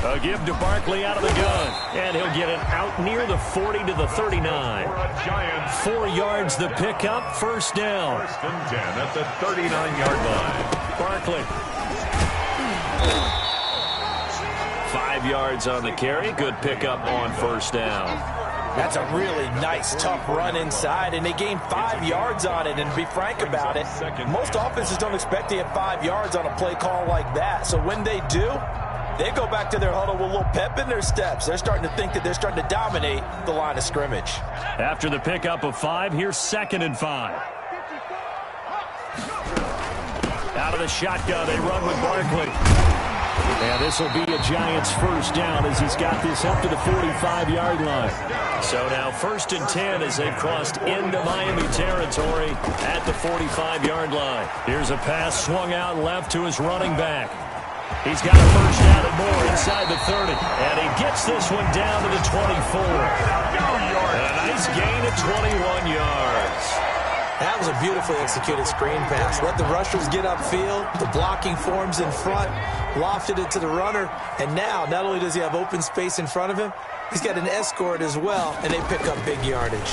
A give to Barkley out of the gun. And he'll get it out near the 40 to the 39. 4 yards the pickup, first down. First and 10 at the 39-yard line. Barkley. 5 yards on the carry. Good pickup on first down. That's a really nice, tough run inside, and they gained 5 yards on it. And to be frank about it, most offenses don't expect to get 5 yards on a play call like that. So when they do, they go back to their huddle with a little pep in their steps. They're starting to think that they're starting to dominate the line of scrimmage. After the pickup of 5, here's 2nd and 5. Out of the shotgun, they run with Barkley. And this will be a Giants first down as he's got this up to the 45-yard line. So now 1st and 10 as they've crossed into Miami territory at the 45-yard line. Here's a pass swung out left to his running back. He's got a first down and more inside the 30. And he gets this one down to the 24. And a nice gain of 21 yards. That was a beautifully executed screen pass. Let the rushers get upfield. The blocking forms in front. Lofted it to the runner. And now, not only does he have open space in front of him, he's got an escort as well, and they pick up big yardage.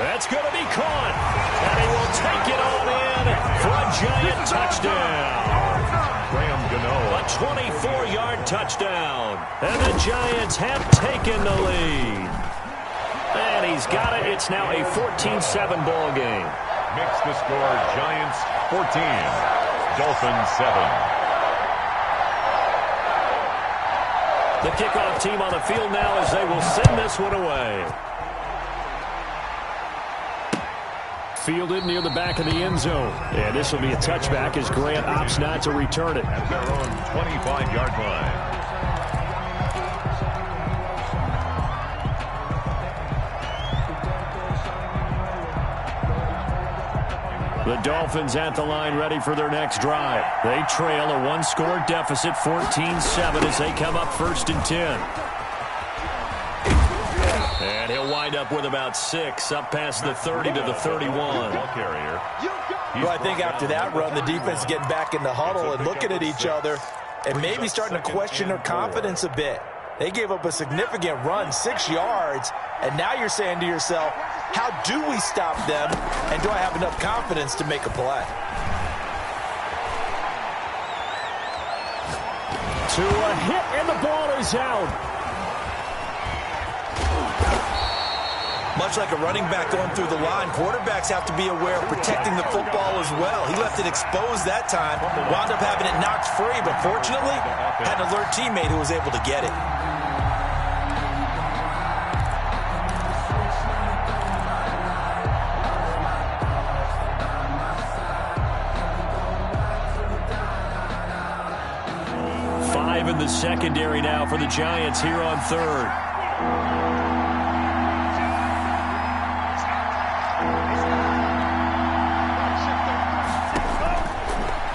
That's going to be caught. And he will take it on in for a Giant touchdown. A 24-yard touchdown. And the Giants have taken the lead. And he's got it. It's now a 14-7 ball game. Makes the score Giants 14, Dolphins 7. The kickoff team on the field now as they will send this one away. Fielded near the back of the end zone. And this will be a touchback as Grant opts not to return it. At their own 25-yard line. The Dolphins at the line ready for their next drive. They trail a one-score deficit, 14-7, as they come up 1st and 10. And he'll wind up with about 6, up past the 30 to the 31. Well, I think after that run, the defense is getting back in the huddle and looking at each other and maybe starting to question their confidence a bit. They gave up a significant run, 6 yards, and now you're saying to yourself, how do we stop them, and do I have enough confidence to make a play? To a hit, and the ball is out. Much like a running back going through the line, quarterbacks have to be aware of protecting the football as well. He left it exposed that time, wound up having it knocked free, but fortunately, had an alert teammate who was able to get it. In the secondary now for the Giants here on 3rd.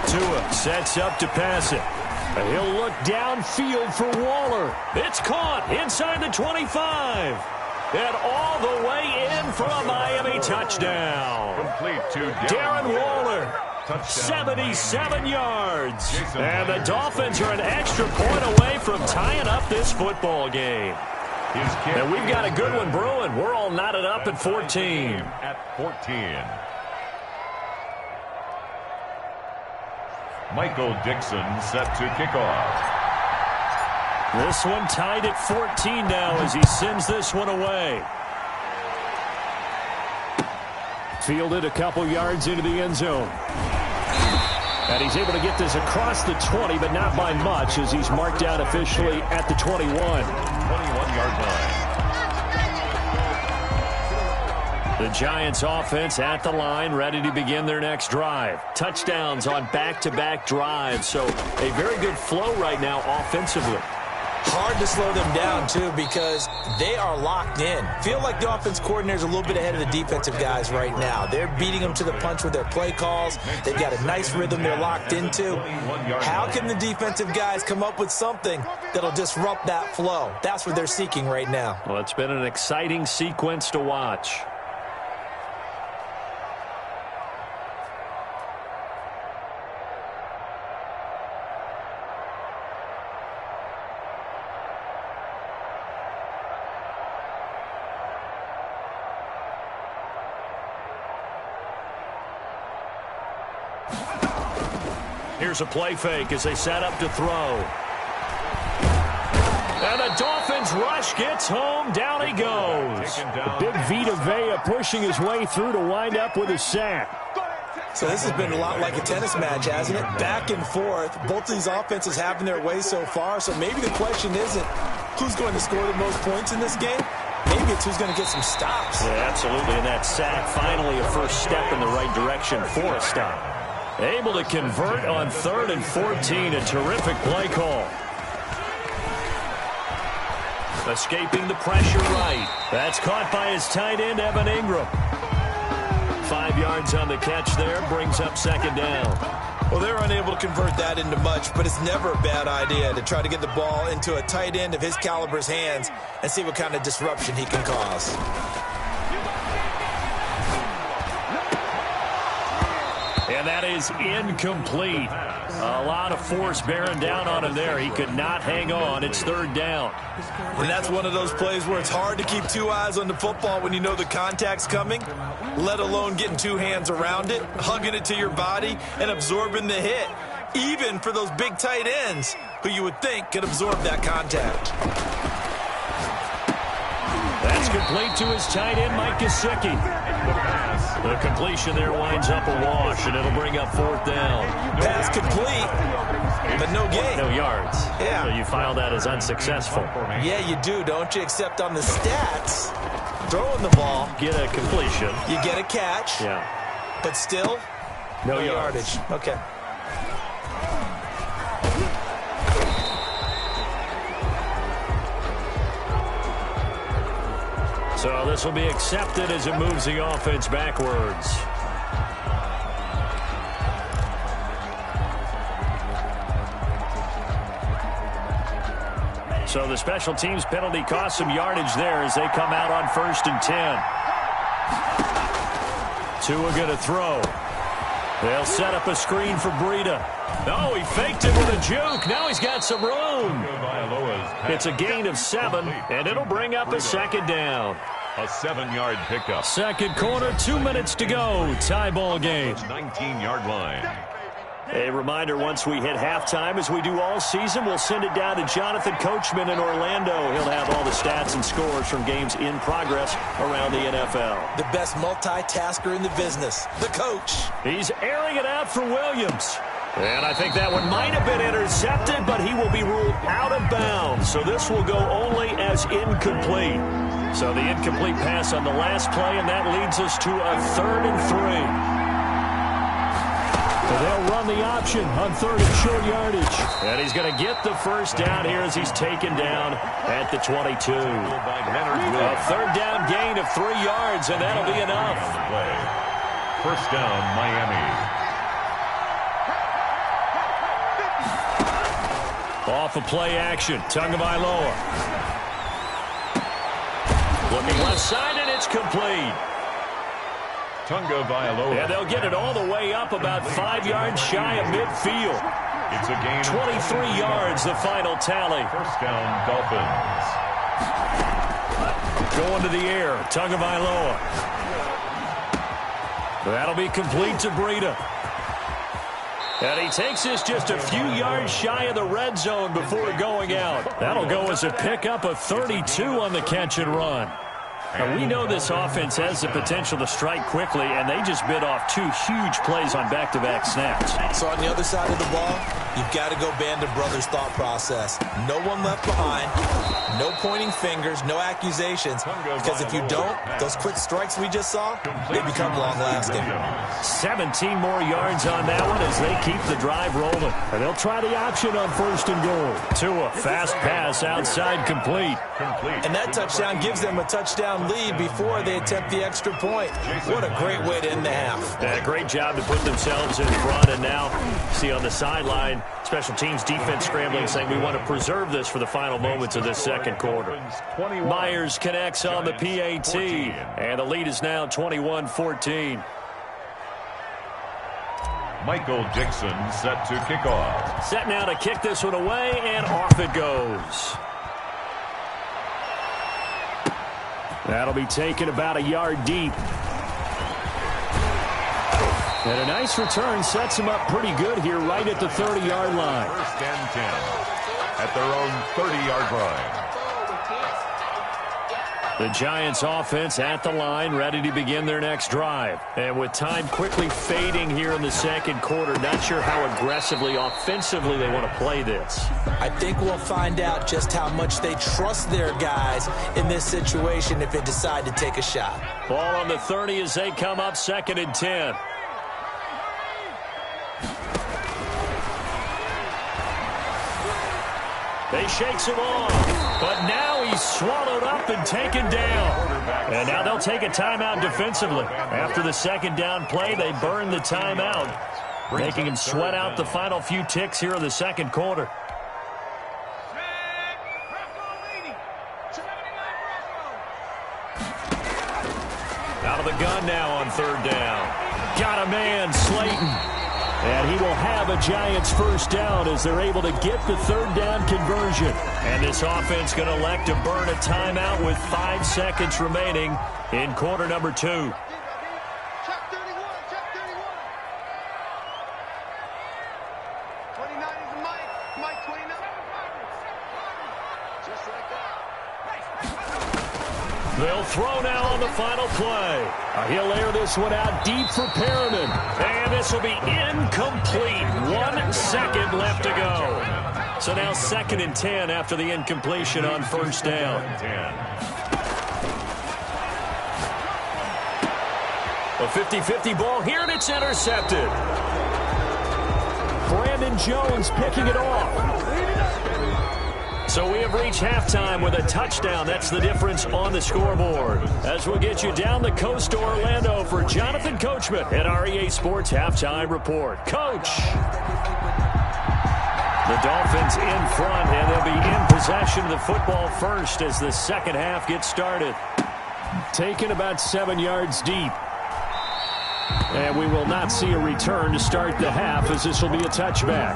Tua sets up to pass it. He'll look downfield for Waller. It's caught inside the 25. And all the way in for a Miami touchdown. Complete to Darren Waller. 77 yards. And the Dolphins are an extra point away from tying up this football game. And we've got a good one brewing. We're all knotted up at 14. At 14. Michael Dixon set to kick off. This one tied at 14 now as he sends this one away. Fielded a couple yards into the end zone. And he's able to get this across the 20, but not by much, as he's marked out officially at the 21. 21-yard line. The Giants offense at the line, ready to begin their next drive. Touchdowns on back-to-back drives, so a very good flow right now offensively. Hard to slow them down, too, because they are locked in. Feel like the offense coordinator's a little bit ahead of the defensive guys right now. They're beating them to the punch with their play calls. They've got a nice rhythm they're locked into. How can the defensive guys come up with something that'll disrupt that flow? That's what they're seeking right now. Well, it's been an exciting sequence to watch. Here's a play fake as they set up to throw. And the Dolphins rush gets home. Down he goes. Big Vita Vea pushing his way through to wind up with a sack. So this has been a lot like a tennis match, hasn't it? Back and forth. Both of these offenses having their way so far. So maybe the question isn't who's going to score the most points in this game. Maybe it's who's going to get some stops. Yeah, absolutely. And that sack, finally a first step in the right direction for a stop. Able to convert on 3rd and 14. A terrific play call. Escaping the pressure right. That's caught by his tight end, Evan Ingram. 5 yards on the catch there. Brings up 2nd down. Well, they're unable to convert that into much, but it's never a bad idea to try to get the ball into a tight end of his caliber's hands and see what kind of disruption he can cause. And that is incomplete. A lot of force bearing down on him there. He could not hang on. It's 3rd down. And that's one of those plays where it's hard to keep 2 eyes on the football when you know the contact's coming, let alone getting 2 hands around it, hugging it to your body, and absorbing the hit, even for those big tight ends who you would think could absorb that contact. That's complete to his tight end, Mike Gesicki. The completion there winds up a wash, and it'll bring up 4th down. Pass complete, but no gain. No yards. Yeah. So you file that as unsuccessful. Yeah, you do, don't you? Except on the stats, throwing the ball. Get a completion. You get a catch. Yeah. But still, no yardage. Okay. So this will be accepted as it moves the offense backwards. So the special teams penalty cost some yardage there as they come out on 1st and 10. Tua going to throw. They'll set up a screen for Breida. Oh, he faked it with a juke. Now he's got some room. It's a gain of 7, and it'll bring up a 2nd down. A 7-yard pickup. 2nd quarter, 2 minutes to go. Tie ball game. 19-yard line. A reminder, once we hit halftime, as we do all season, we'll send it down to Jonathan Coachman in Orlando. He'll have all the stats and scores from games in progress around the NFL. The best multitasker in the business, the coach. He's airing it out for Williams. And I think that one might have been intercepted, but he will be ruled out of bounds. So this will go only as incomplete. So the incomplete pass on the last play, and that leads us to a 3rd and 3. So they'll run the option on 3rd and short yardage. And he's going to get the first down here as he's taken down at the 22. A 3rd down gain of 3 yards, and that'll be enough. First down, Miami. Off of play action, Tagovailoa. Looking left side, and it's complete. Tagovailoa. And they'll get it all the way up about 5 yards shy of midfield. It's a gain 23 yards, the final tally. First down, Dolphins. Going to the air, Tagovailoa. That'll be complete to Breida. And he takes this just a few yards shy of the red zone before going out. That'll go as a pickup of 32 on the catch and run. Now, we know this offense has the potential to strike quickly, and they just bit off 2 huge plays on back-to-back snaps. So on the other side of the ball, you've got to go Band of Brothers thought process. No one left behind, no pointing fingers, no accusations, because if you don't, those quick strikes we just saw, they become long-lasting. 17 more yards on that one as they keep the drive rolling. And they'll try the option on 1st and goal. Tua, fast pass outside, complete. And that touchdown gives them a touchdown lead before they attempt the extra point. What a great way to end the half. Yeah, great job to put themselves in front, and now see on the sideline, special teams defense scrambling, saying we want to preserve this for the final moments of this 2nd quarter. Myers connects on the PAT, and the lead is now 21-14. Michael Dixon set to kick off. Set now to kick this one away, and off it goes. That'll be taken about a yard deep. And a nice return sets him up pretty good here right at the 30-yard line. First and 10 at their own 30-yard line. The Giants offense at the line, ready to begin their next drive. And with time quickly fading here in the second quarter, not sure how aggressively, offensively they want to play this. I think we'll find out just how much they trust their guys in this situation if they decide to take a shot. Ball on the 30 as they come up, 2nd and 10. They shakes him off, but now he's swallowed up and taken down. And now they'll take a timeout defensively. After the second down play, they burn the timeout, making him sweat out the final few ticks here in the second quarter. Out of the gun now on 3rd down. Got a man, Slayton. And he will have a Giants first down as they're able to get the 3rd down conversion. And this offense going to elect to burn a timeout with 5 seconds remaining in quarter number 2. Check 31, check 31. 29 is the Mike 29. Just like that. They'll throw now on the final play. He'll air this one out deep for Perriman. And this will be incomplete. 1 second left to go. So now 2nd and 10 after the incompletion on first down. A 50-50 ball here, and it's intercepted. Brandon Jones picking it off. So we have reached halftime with a touchdown. That's the difference on the scoreboard. As we'll get you down the coast to Orlando for Jonathan Coachman at our EA Sports Halftime Report. Coach! The Dolphins in front, and they'll be in possession of the football first as the second half gets started. Taken about 7 yards deep. And we will not see a return to start the half as this will be a touchback.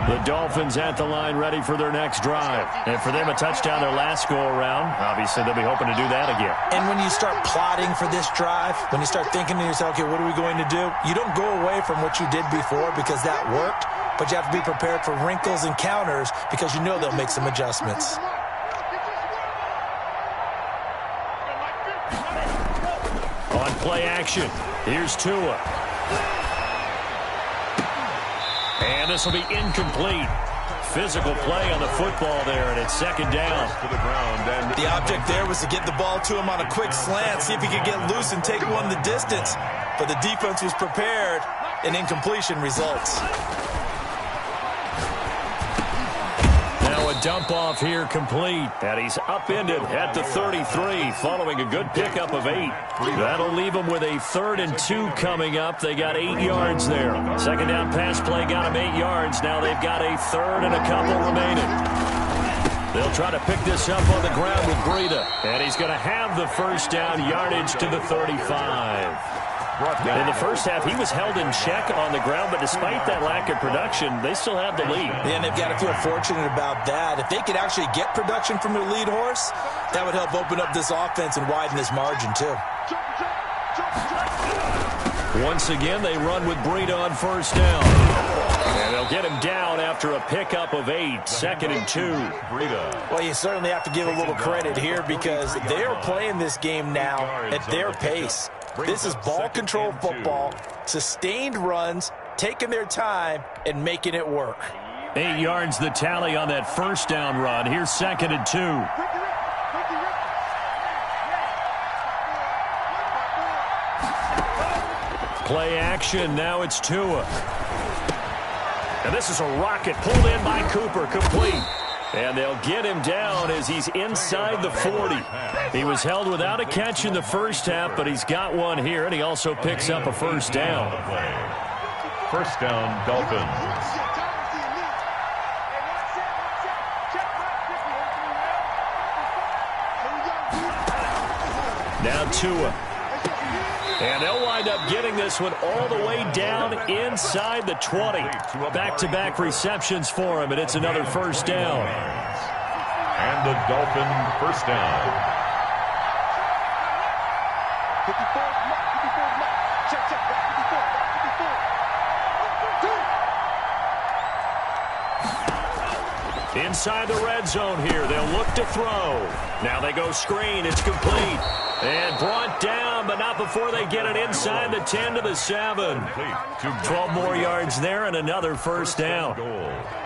The Dolphins at the line ready for their next drive. And for them, a touchdown their last go-around. Obviously, they'll be hoping to do that again. And when you start plotting for this drive, when you start thinking to yourself, okay, what are we going to do? You don't go away from what you did before because that worked, but you have to be prepared for wrinkles and counters because you know they'll make some adjustments. On play action, here's Tua. And this will be incomplete. Physical play on the football there, and it's 2nd down. The object there was to get the ball to him on a quick slant, see if he could get loose and take one the distance. But the defense was prepared, and incompletion results. Now a dump off here complete, and he's upended at the 33 following a good pickup of 8. That'll leave him with a 3rd and 2 coming up. They got 8 yards there. Second down pass play got him 8 yards. Now they've got a 3rd and a couple remaining. They'll try to pick this up on the ground with Breida, and he's going to have the first down, yardage to the 35. In the first half, he was held in check on the ground, but despite that lack of production, they still have the lead. And they've got to feel fortunate about that. If they could actually get production from their lead horse, that would help open up this offense and widen this margin, too. Once again, they run with Breida on first down. And they'll get him down after a pickup of 8, 2nd and 2. Well, you certainly have to give a little credit here because they're playing this game now at their pace. This is ball control football, sustained runs, taking their time, and making it work. 8 yards the tally on that first down run. Here's 2nd and 2. Play action. Now it's Tua. And this is a rocket pulled in by Cooper, complete. And they'll get him down as he's inside the 40. He was held without a catch in the first half, but he's got one here, and he also picks up a first down. First down, Dolphins. Now Tua. And they'll wind up getting this one all the way down inside the 20. Back-to-back receptions for him, and it's another first down. And the Dolphin first down. Inside the red zone here. They'll look to throw. Now they go screen. It's complete. And brought down, but not before they get it inside the 10 to the 7. 12 more yards there and another first down.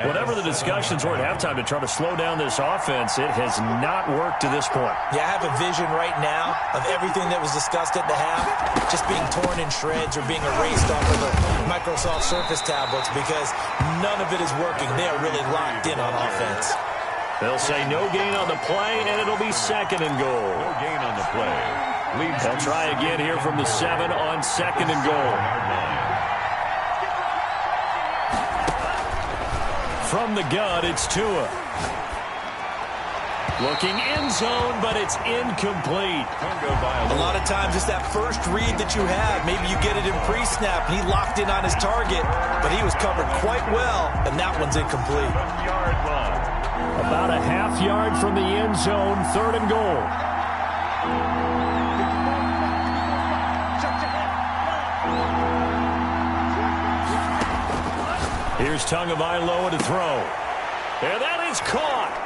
Whatever the discussions were at halftime to try to slow down this offense, it has not worked to this point. Yeah, I have a vision right now of everything that was discussed at the half just being torn in shreds or being erased off of the Microsoft Surface tablets because none of it is working. They are really locked in on offense. They'll say no gain on the play, and it'll be second and goal. No gain on the play. They'll try again here from the 7 on second and goal. From the gun, it's Tua. Looking end zone, but it's incomplete. A lot of times it's that first read that you have. Maybe you get it in pre-snap, and he locked in on his target, but he was covered quite well, and that one's incomplete. About a half yard from the end zone, third and goal. Here's Tagovailoa to throw. And that is caught.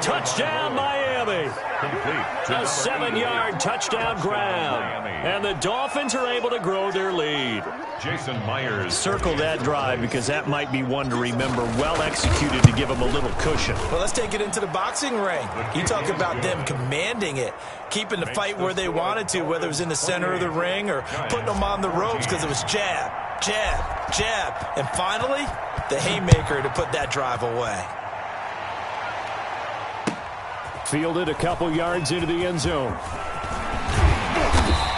Touchdown, Miami. A 7-yard touchdown grab. And the Dolphins are able to grow their lead. Jason Myers. Circle that drive because that might be one to remember. Well executed to give them a little cushion. Well, let's take it into the boxing ring. You talk about them commanding it, keeping the fight where they wanted to, whether it was in the center of the ring or putting them on the ropes because it was jab, jab, jab. And finally, the haymaker to put that drive away. Fielded a couple yards into the end zone.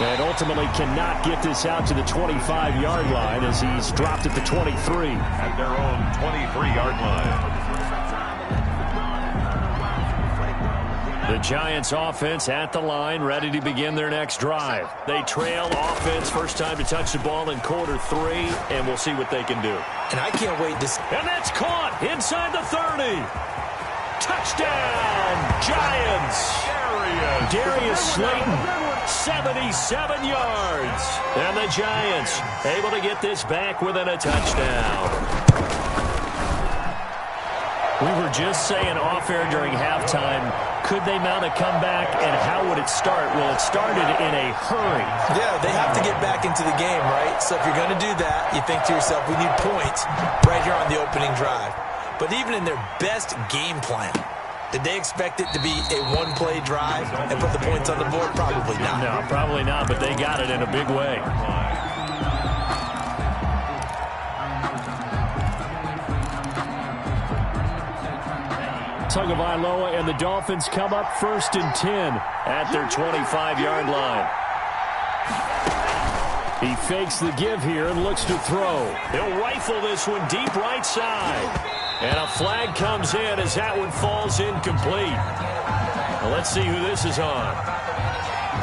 And ultimately cannot get this out to the 25-yard line as he's dropped at the 23. At their own 23-yard line. The Giants offense at the line, ready to begin their next drive. They trail offense, first time to touch the ball in quarter 3, and we'll see what they can do. And I can't wait to see. And that's caught inside the 30. Touchdown, Giants. Darius Slayton. 77 yards. And the Giants able to get this back within a touchdown. We were just saying off-air during halftime, could they mount a comeback and how would it start? Well, it started in a hurry. Yeah, they have to get back into the game, right? So if you're going to do that, you think to yourself, we need points right here on the opening drive. But even in their best game plan, did they expect it to be a one-play drive and put the points on the board? Probably not. No, probably not, but they got it in a big way. Tagovailoa and the Dolphins come up first and 10 at their 25-yard line. He fakes the give here and looks to throw. He'll rifle this one deep right side. And a flag comes in as that one falls incomplete. Well, let's see who this is on.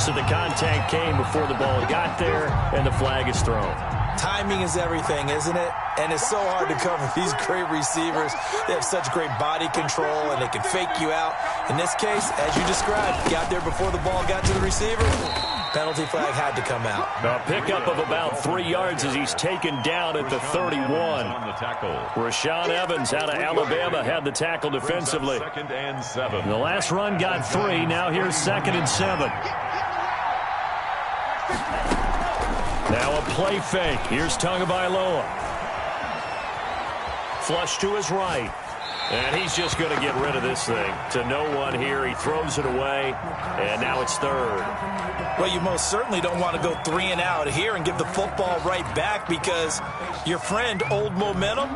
So the contact came before the ball got there, and the flag is thrown. Timing is everything, isn't it? And it's so hard to cover these great receivers. They have such great body control, and they can fake you out. In this case, as you described, got there before the ball got to the receiver. Penalty flag had to come out. A pickup of about 3 yards as he's taken down at the 31. Rashaan Evans out of Alabama had the tackle defensively. Second and 7. The last run got 3. Now here's 2nd and 7. Now a play fake. Here's Tagovailoa. Flush to his right. And he's just going to get rid of this thing. To no one here. He throws it away. And now it's 3rd. Well, you most certainly don't want to go 3 and out here and give the football right back because your friend, Old Momentum,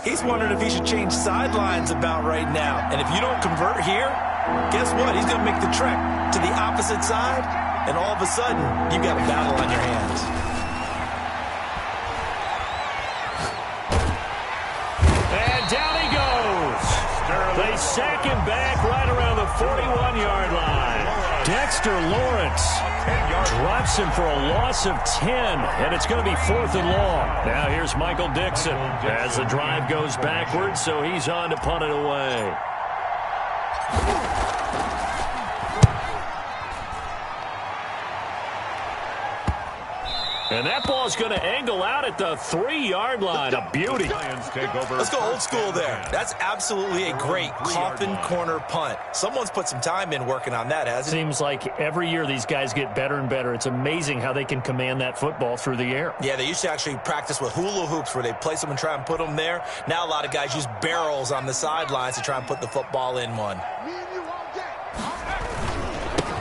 he's wondering if he should change sidelines about right now. And if you don't convert here, guess what? He's going to make the trek to the opposite side, and all of a sudden, you've got a battle on your hands. Down he goes. They sack him back right around the 41-yard line. Dexter Lawrence drops him for a loss of 10, and it's going to be 4th and long. Now here's Michael Dixon as the drive goes backwards, so he's on to punt it away. And that ball's going to angle out at the 3-yard line. A beauty. Let's go old school there. That's absolutely a great coffin corner punt. Someone's put some time in working on that, hasn't it? Seems like every year these guys get better and better. It's amazing how they can command that football through the air. Yeah, they used to actually practice with hula hoops where they place them and try and put them there. Now a lot of guys use barrels on the sidelines to try and put the football in one.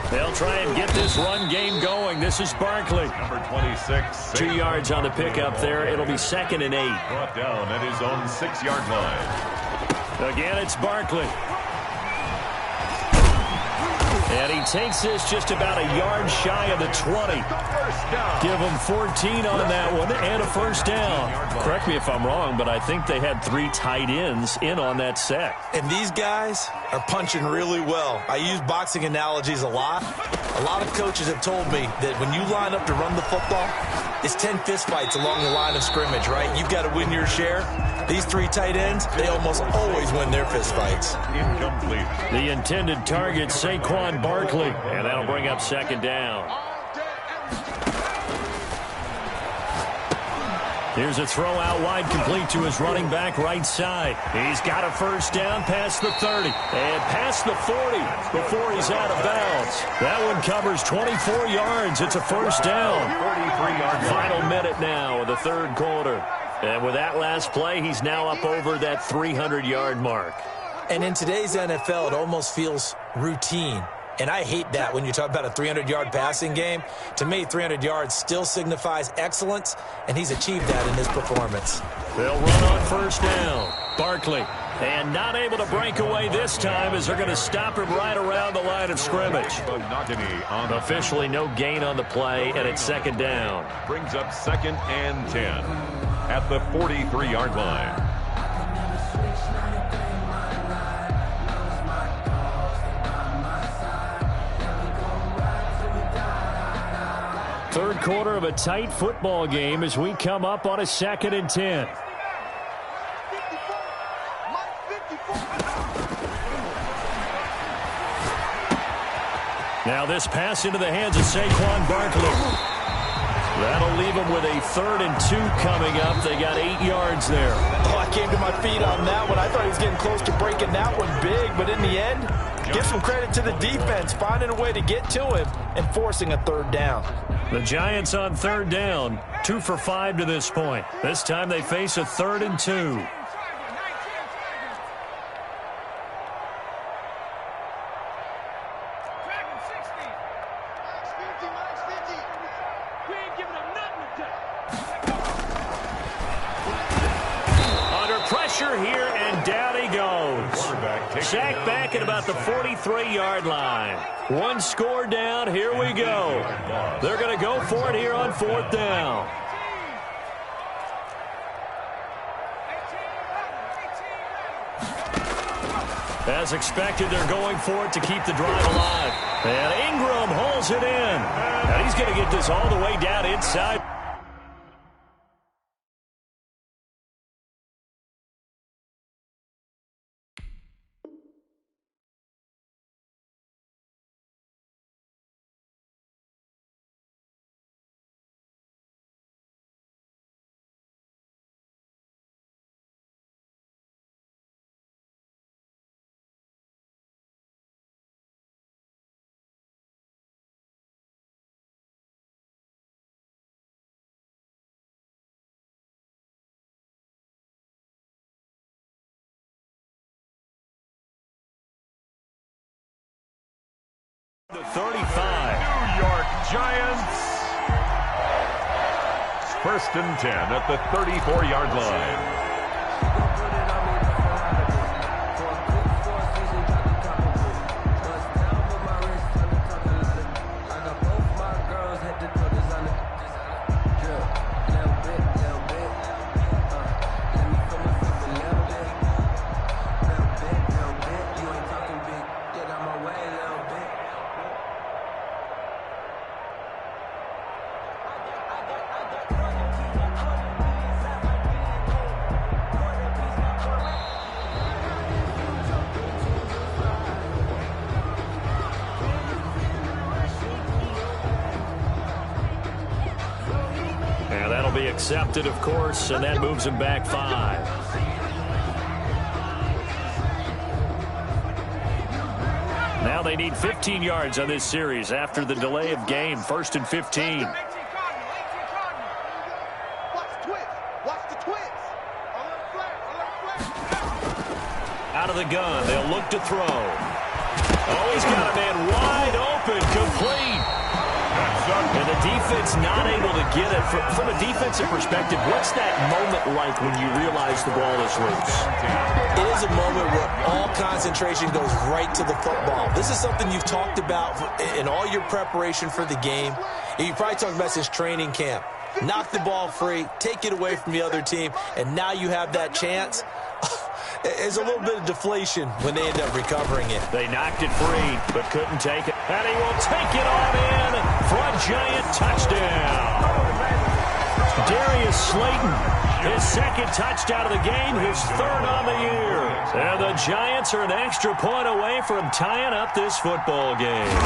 They'll try and get this run game going. This is Barkley. Number 26. 2 yards on the pickup there. It'll be 2nd and 8. Brought down at his own 6-yard line. Again, it's Barkley. And he takes this just about a yard shy of the 20. Give him 14 on that one and a first down. Correct me if I'm wrong, but I think they had 3 tight ends in on that set. And these guys are punching really well. I use boxing analogies a lot. A lot of coaches have told me that when you line up to run the football, it's 10 fistfights along the line of scrimmage, right? You've got to win your share. These 3 tight ends, they almost always win their fistfights. Incomplete. The intended target, Saquon Barkley. And that'll bring up 2nd down. Here's a throw out wide, complete to his running back right side. He's got a first down past the 30 and past the 40 before he's out of bounds. That one covers 24 yards. It's a first down. 43-yard line. Final minute now of the 3rd quarter. And with that last play, he's now up over that 300-yard mark. And in today's NFL, it almost feels routine. And I hate that when you talk about a 300-yard passing game. To me, 300 yards still signifies excellence, and he's achieved that in his performance. They'll run on first down. Barkley. And not able to break away this time as they're going to stop him right around the line of scrimmage. Officially no gain on the play, and it's 2nd down. Brings up 2nd and 10 at the 43-yard line. Third quarter of a tight football game as we come up on a 2nd and 10. Now this pass into the hands of Saquon Barkley. That'll leave them with a 3rd and 2 coming up. They got 8 yards there. Oh, I came to my feet on that one. I thought he was getting close to breaking that one big, but in the end, give some credit to the defense, finding a way to get to him and forcing a 3rd down. The Giants on 3rd down, 2 for 5 to this point. This time they face a 3rd and 2. Here, and down he goes. Sacked back at about the 43-yard line. 1 score down. Here we go. They're going to go for it here on 4th down. As expected, they're going for it to keep the drive alive. And Ingram holds it in. And he's going to get this all the way down inside. The 35. New York Giants. 1st and 10 at the 34-yard line. be accepted, of course, and that moves him back 5. Now they need 15 yards on this series after the delay of game. 1st and 15. Watch the twist. Out of the gun. They'll look to throw. Oh, he's got a man wide open. Complete. And the defense not able to get it. From a defensive perspective, what's that moment like when you realize the ball is loose? It is a moment where all concentration goes right to the football. This is something you've talked about in all your preparation for the game. You probably talked about since training camp. Knock the ball free, take it away from the other team, and now you have that chance. There's a little bit of deflation when they end up recovering it. They knocked it free, but couldn't take it. And he will take it on in for a Giant touchdown. Darius Slayton, his 2nd touchdown of the game, his 3rd on the year. And the Giants are an extra point away from tying up this football game.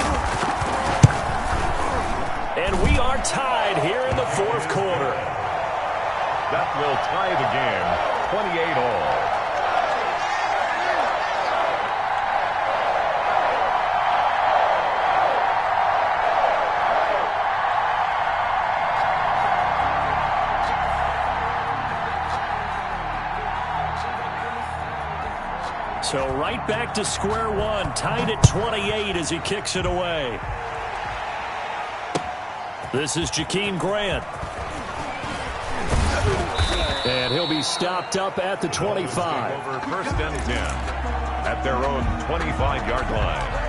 And we are tied here in the 4th quarter. That will tie the game, 28-all. So right back to square one, tied at 28 as he kicks it away. This is Jakeem Grant. And he'll be stopped up at the 25. Over 1st and 10 at their own 25-yard line.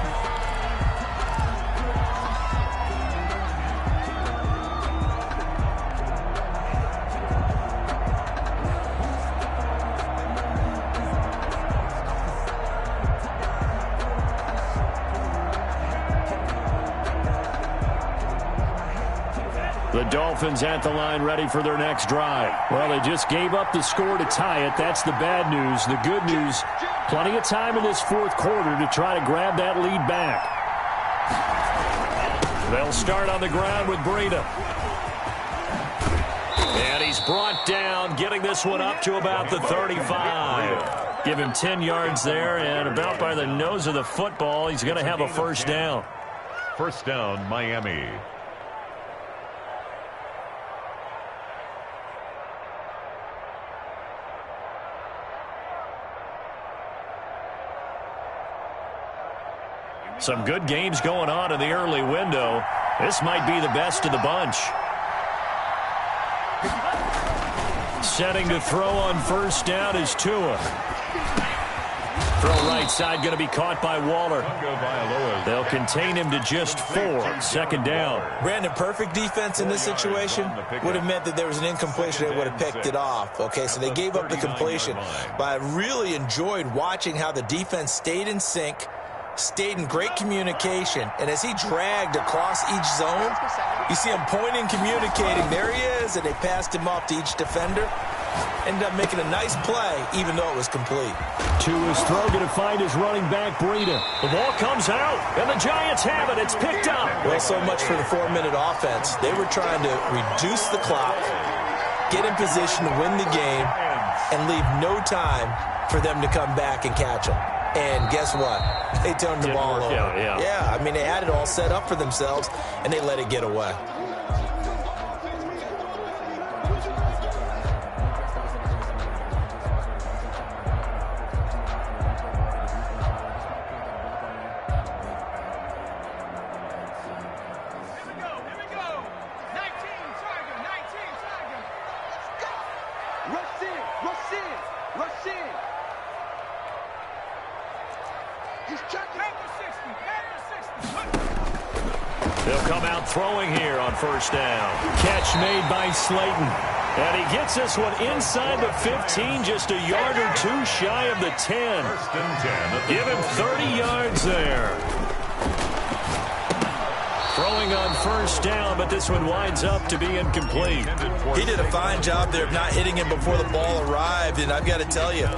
The Dolphins at the line ready for their next drive. Well, they just gave up the score to tie it. That's the bad news. The good news, plenty of time in this 4th quarter to try to grab that lead back. They'll start on the ground with Breida. And he's brought down, getting this one up to about the 35. Give him 10 yards there, and about by the nose of the football, he's going to have a 1st down. 1st down, Miami. Some good games going on in the early window. This might be the best of the bunch. Setting to throw on 1st down is Tua. Throw right side going to be caught by Waller. They'll contain him to just 4. 2nd down. Brandon, perfect defense in this situation would have meant that there was an incompletion. They would have picked it off. Okay, so they gave up the completion. But I really enjoyed watching how the defense stayed in sync, stayed in great communication, and as he dragged across each zone, you see him pointing, communicating. There he is, and they passed him off to each defender. Ended up making a nice play, even though it was complete. Tua's throw going to find his running back, Breida. The ball comes out, and the Giants have it. It's picked up. Well, so much for the 4-minute offense. They were trying to reduce the clock, get in position to win the game, and leave no time for them to come back and catch them. And guess what? They turned the ball over. Yeah, I mean, they had it all set up for themselves, and they let it get away. They'll come out throwing here on 1st down. Catch made by Slayton. And he gets this one inside the 15, just a yard or 2 shy of the 10. 1st and 10. Give him 30 yards there. Throwing on 1st down, but this one winds up to be incomplete. He did a fine job there of not hitting him before the ball arrived, and I've got to tell you,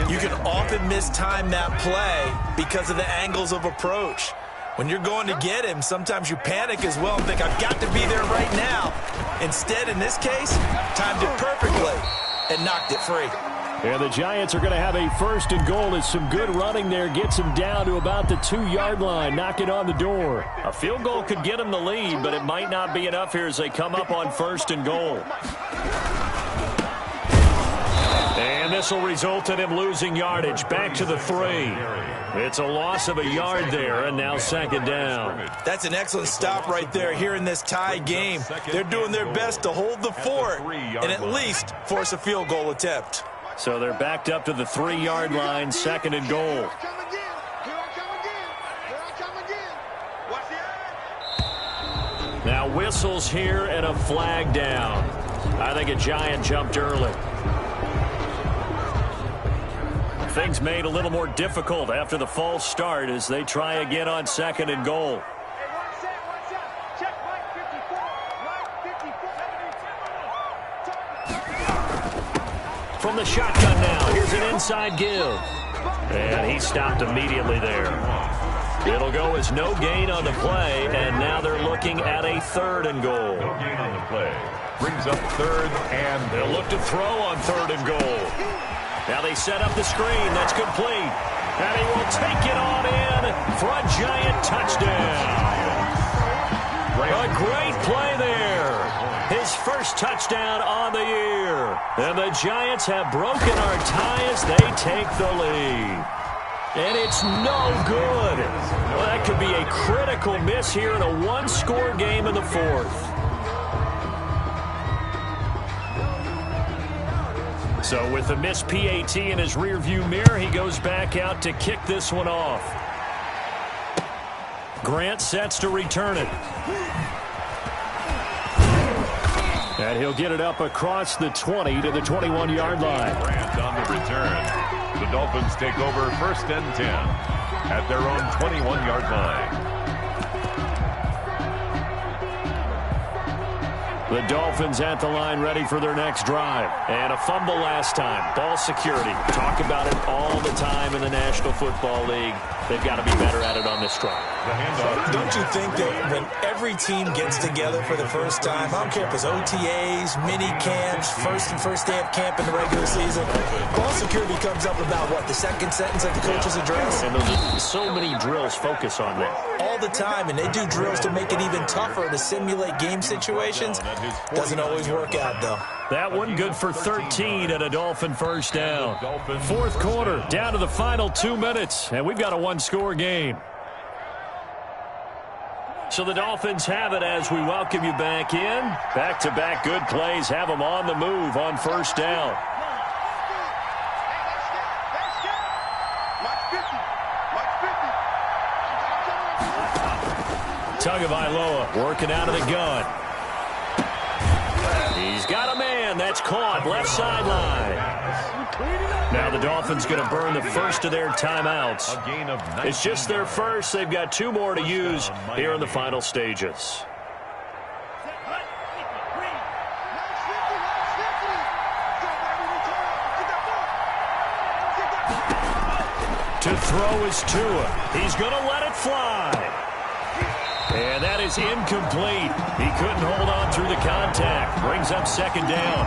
you can often mistime that play because of the angles of approach. When you're going to get him, sometimes you panic as well and think, I've got to be there right now. And Instead, in this case, timed it perfectly and knocked it free. And the Giants are going to have a 1st and goal as some good running there gets them down to about the 2-yard line, knocking on the door. A field goal could get them the lead, but it might not be enough here as they come up on 1st and goal. And this will result in him losing yardage back to the 3. It's a loss of a yard there, and now 2nd down. That's an excellent stop right there here in this tie game. They're doing their best to hold the fort and at least force a field goal attempt. So they're backed up to the 3-yard line, 2nd and goal. Now whistles here and a flag down. I think a Giant jumped early. Things made a little more difficult after the false start as they try again on 2nd and goal. From the shotgun now, here's an inside give. And he stopped immediately there. It'll go as no gain on the play, and now they're looking at a 3rd and goal. No gain on the play. Brings up 3rd, and they'll look to throw on 3rd and goal. Now they set up the screen. That's complete. And he will take it on in for a Giant touchdown. A great play there. His 1st touchdown on the year. And the Giants have broken our tie as they take the lead. And it's no good. Well, that could be a critical miss here in a 1-score game in the 4th. So with the missed PAT in his rearview mirror, he goes back out to kick this one off. Grant sets to return it. And he'll get it up across the 20 to the 21-yard line. Grant on the return. The Dolphins take over 1st and 10 at their own 21-yard line. The Dolphins at the line ready for their next drive. And a fumble last time. Ball security. Talk about it all the time in the National Football League. They've got to be better at it on this drive. Don't you think that when every team gets together for the first time, I don't care if it's OTAs, mini camps, first day of camp in the regular season, ball security comes up about, what, the 2nd sentence of the coach's address? And so many drills focus on that. All the time, and they do drills to make it even tougher to simulate game situations. Doesn't always work out, though. That one good for 13 and a Dolphin 1st down. 4th quarter, down to the final 2 minutes, and we've got a 1-score game. So the Dolphins have it as we welcome you back in. Back-to-back good plays have them on the move on 1st down. Tagovailoa working out of the gun. He's got a man. That's caught. Left sideline. Now the Dolphins going to burn the 1st of their timeouts. It's just their 1st. They've got 2 more to use here in the final stages. To throw is Tua. He's going to let it fly. And that is incomplete. He couldn't hold on through the contact. Brings up 2nd down.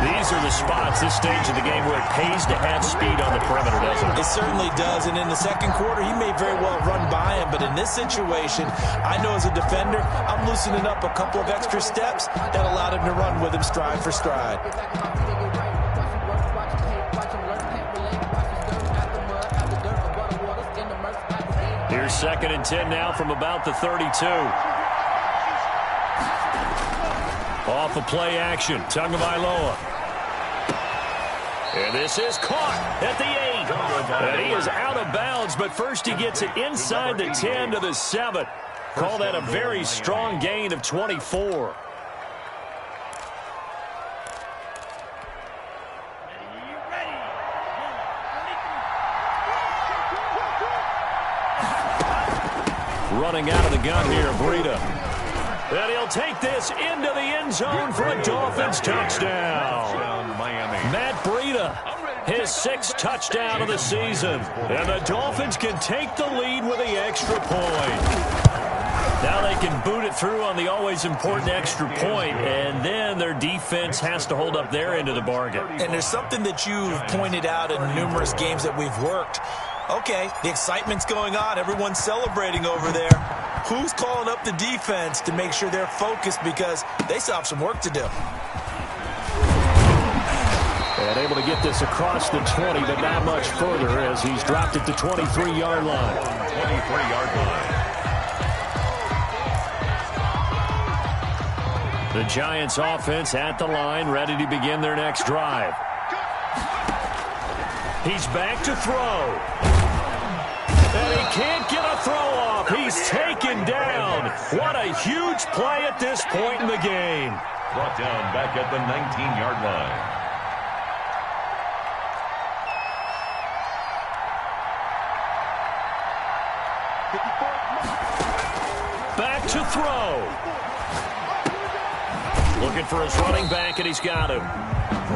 These are the spots, this stage of the game, where it pays to have speed on the perimeter, doesn't it? It certainly does. And in the 2nd quarter, he may very well run by him. But in this situation, I know as a defender, I'm loosening up a couple of extra steps that allowed him to run with him stride for stride. Here's 2nd and 10 now from about the 32. Off of play action, Tagovailoa. And this is caught at the 8. And he is out of bounds, but first he gets it inside the 10 to the 7. Call that a very strong gain of 24. Running out of the gun here, Breida. And he'll take this into the end zone for a Dolphins touchdown. Matt Breida, his 6th touchdown of the season. And the Dolphins can take the lead with the extra point. Now they can boot it through on the always important extra point, and then their defense has to hold up their end of the bargain. And there's something that you've pointed out in numerous games that we've worked. Okay, the excitement's going on. Everyone's celebrating over there. Who's calling up the defense to make sure they're focused because they still have some work to do? And able to get this across the 20, but not much further as he's dropped at the 23-yard line. 23-yard line. The Giants offense at the line, ready to begin their next drive. He's back to throw. And he can't get a throw off. He's taken down. What a huge play at this point in the game. Brought down back at the 19-yard line. Back to throw. Looking for his running back, and he's got him.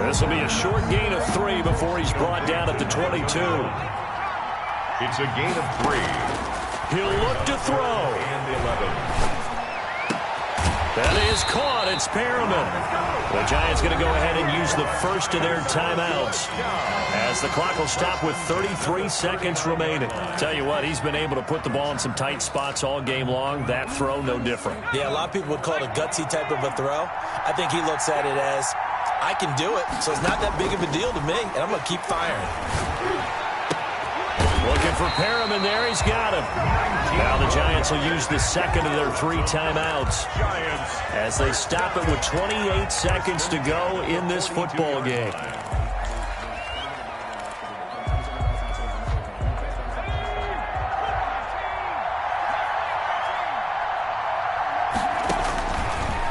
This will be a short gain of 3 before he's brought down at the 22. It's a gain of 3. He'll look to throw. And 11. That is caught. It's Perriman. The Giants going to go ahead and use the first of their timeouts as the clock will stop with 33 seconds remaining. Tell you what, he's been able to put the ball in some tight spots all game long. That throw, no different. Yeah, a lot of people would call it a gutsy type of a throw. I think he looks at it as, I can do it, so it's not that big of a deal to me, and I'm going to keep firing. Looking for Perriman there. He's got him. Now the Giants will use the second of their 3 timeouts as they stop it with 28 seconds to go in this football game.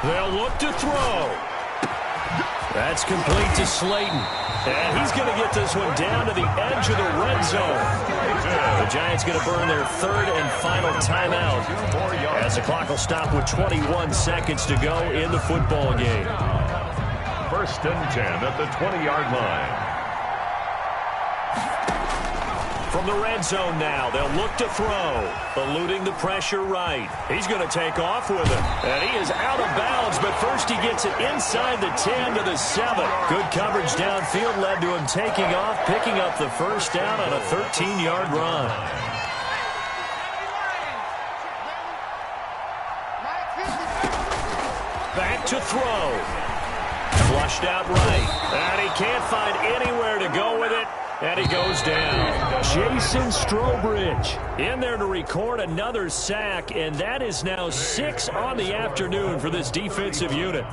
They'll look to throw. That's complete to Slayton. And he's going to get this one down to the edge of the red zone. The Giants going to burn their 3rd and final timeout as the clock will stop with 21 seconds to go in the football game. 1st and 10 at the 20-yard line. From the red zone now, they'll look to throw, eluding the pressure right. He's going to take off with it, and he is out of bounds, but first he gets it inside the 10 to the 7. Good coverage downfield led to him taking off, picking up the first down on a 13-yard run. Back to throw. Flushed out right, and he can't find anywhere to go with it. And he goes down. Jason Strobridge in there to record another sack, and that is now 6 on the afternoon for this defensive unit.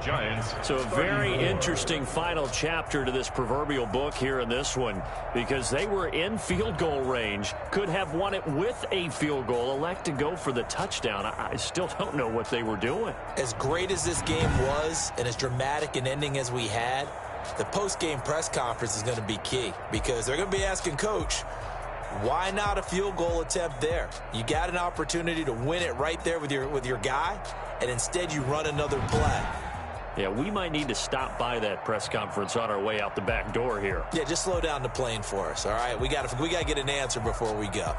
Giants. So a very interesting final chapter to this proverbial book here in this one, because they were in field goal range, could have won it with a field goal, elect to go for the touchdown. I still don't know what they were doing. As great as this game was and as dramatic an ending as we had, the post-game press conference is going to be key because they're going to be asking Coach, why not a field goal attempt there? You got an opportunity to win it right there with your guy, and instead you run another play. Yeah, we might need to stop by that press conference on our way out the back door here. Yeah, just slow down the plane for us, all right? We got to get an answer before we go.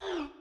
Mike.